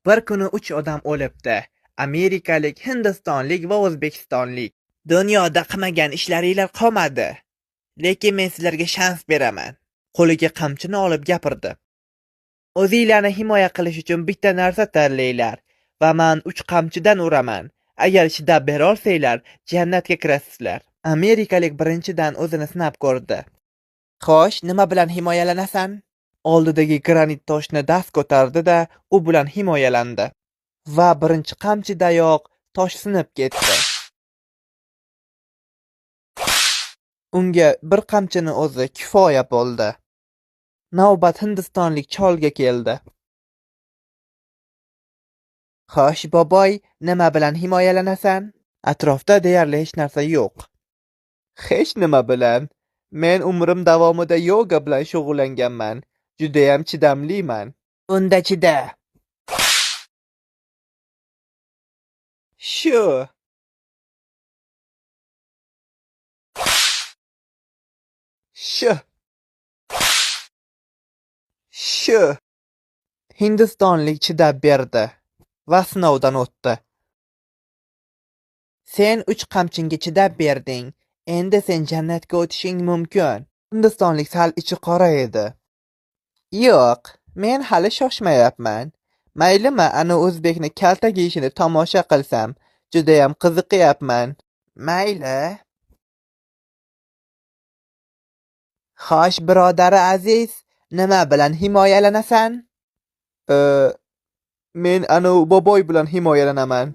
Bir kuni 3 odam o'libdi. Amerikalik, hindistonlik va o'zbekistonlik. Dunyoda qilmagan ishlaringlar qolmadi. Lekin men sizlarga shans beraman. Qo'liga qamchini olib gapirdi. O'zinglarni himoya qilish uchun bitta narsa tanlanglar va men 3 qamchidan uraman. Agar chidab bera olsanglar, jannatga kirasizlar. Amerikalik birinchidan o'zini sinab ko'rdi. Xo'sh, nima bilan himoyalanasan? Oldidagi granit toshni dast ko'tardi-da, u bilan himoyalandi. Va birinchi qamchidayoq tosh sinib ketdi. Unga bir qamchini o'zi kifoya bo'ldi. Navbat hindistonlik cholga keldi. Xo'sh, boboy, nima bilan himoyalanasan? Atrofda deyarli hech narsa yo'q. Hech nima bilan. Men umrim davomida yoga bilan shug'ullanganman. Judayam chidamliman. Unda chida. Shu. Hindistonlik chidab berdi va sinovdan o'tdi. Sen 3 qamchinga chidab berding. Endi sen jannatga o'tishing mumkin. Hindistonlik sal ichi qora edi. Yo'q, men hali shoshmayapman. Maylimi, ana o'zbekni kalta yeyishini tomosha qilsam, judayam qiziqyapman. Mayli. Xo'sh, birodari aziz, nima bilan himoyalanasan? Men ana boboy bilan himoyalanaman.